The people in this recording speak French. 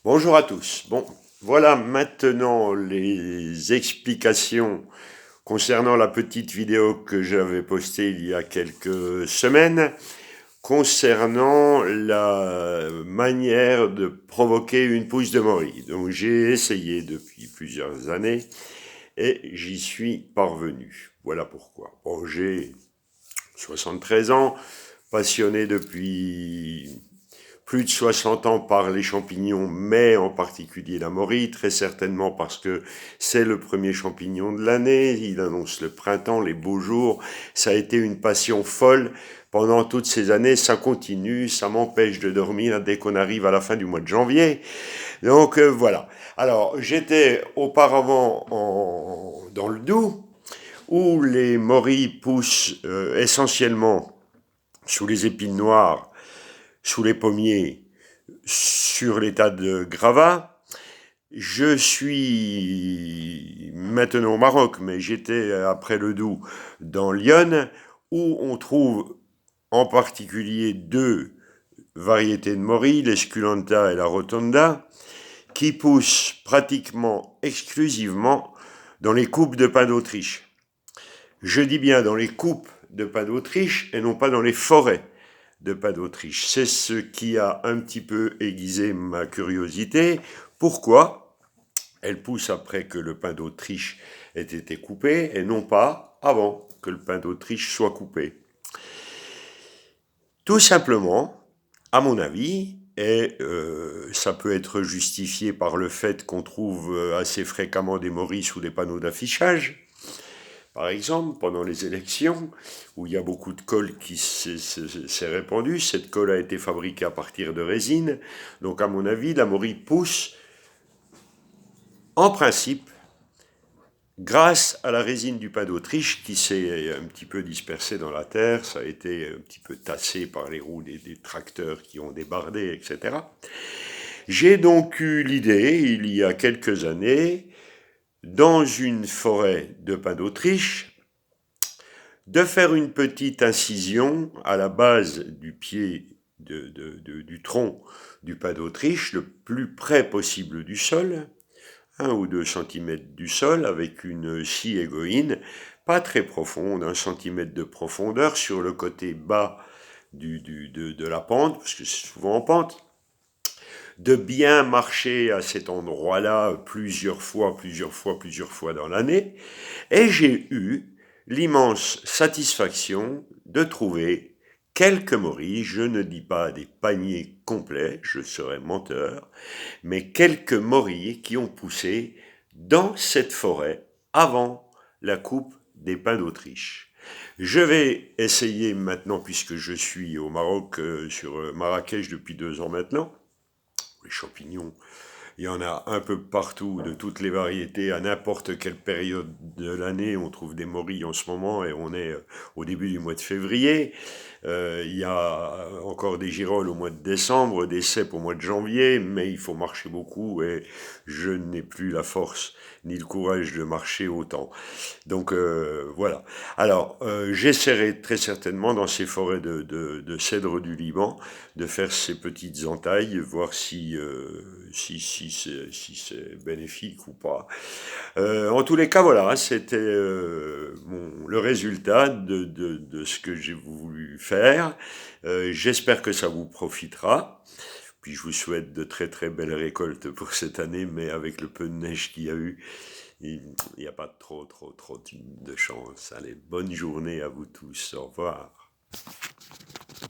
Bonjour à tous. Bon, voilà maintenant les explications concernant la petite vidéo que j'avais postée il y a quelques semaines, concernant la manière de provoquer une pousse de Maury. Donc j'ai essayé depuis plusieurs années et j'y suis parvenu. Voilà pourquoi. Bon, j'ai 73 ans, passionné depuis plus de 60 ans par les champignons, mais en particulier la Maury, très certainement parce que c'est le premier champignon de l'année, il annonce le printemps, les beaux jours, ça a été une passion folle pendant toutes ces années, ça continue, ça m'empêche de dormir dès qu'on arrive à la fin du mois de janvier. Donc voilà. Alors j'étais auparavant dans le Doubs, où les Maury poussent essentiellement sous les épines noires, sous les pommiers, sur les tas de gravats. Je suis maintenant au Maroc, mais j'étais après le Doubs dans l'Yonne, où on trouve en particulier deux variétés de Maury, l'Esculenta et la Rotonda, qui poussent pratiquement exclusivement dans les coupes de pins d'Autriche. Je dis bien dans les coupes de pins d'Autriche et non pas dans les forêts de pins d'Autriche. C'est ce qui a un petit peu aiguisé ma curiosité. Pourquoi elle pousse après que le pin d'Autriche ait été coupé et non pas avant que le pin d'Autriche soit coupé? Tout simplement, à mon avis, et ça peut être justifié par le fait qu'on trouve assez fréquemment des Maury sous des panneaux d'affichage. Par exemple, pendant les élections, où il y a beaucoup de colle qui s'est répandue, cette colle a été fabriquée à partir de résine. Donc, à mon avis, la Maury pousse, en principe, grâce à la résine du pin d'Autriche qui s'est un petit peu dispersée dans la terre. Ça a été un petit peu tassé par les roues des tracteurs qui ont débardé, etc. J'ai donc eu l'idée, il y a quelques années, dans une forêt de pins d'Autriche, de faire une petite incision à la base du pied du tronc du pin d'Autriche, le plus près possible du sol, 1 ou 2 centimètres du sol, avec une scie égoïne, pas très profonde, 1 centimètre de profondeur sur le côté bas de la pente, parce que c'est souvent en pente, de bien marcher à cet endroit-là plusieurs fois dans l'année, et j'ai eu l'immense satisfaction de trouver quelques Maury, je ne dis pas des paniers complets, je serais menteur, mais quelques Maury qui ont poussé dans cette forêt avant la coupe des pins d'Autriche. Je vais essayer maintenant, puisque je suis au Maroc, sur Marrakech depuis 2 ans maintenant, les champignons, il y en a un peu partout, de toutes les variétés, à n'importe quelle période de l'année. On trouve des Maury en ce moment et on est au début du mois de février. Il y a encore des girolles au mois de décembre, des cèpes au mois de janvier, mais il faut marcher beaucoup et je n'ai plus la force ni le courage de marcher autant. Donc voilà. Alors j'essaierai très certainement dans ces forêts de cèdre du Liban de faire ces petites entailles, voir si c'est bénéfique ou pas. En tous les cas, voilà, c'était le résultat de ce que j'ai voulu faire. J'espère que ça vous profitera. Puis je vous souhaite de très très belles récoltes pour cette année, mais avec le peu de neige qu'il y a eu, il n'y a pas trop de chance. Allez, bonne journée à vous tous. Au revoir.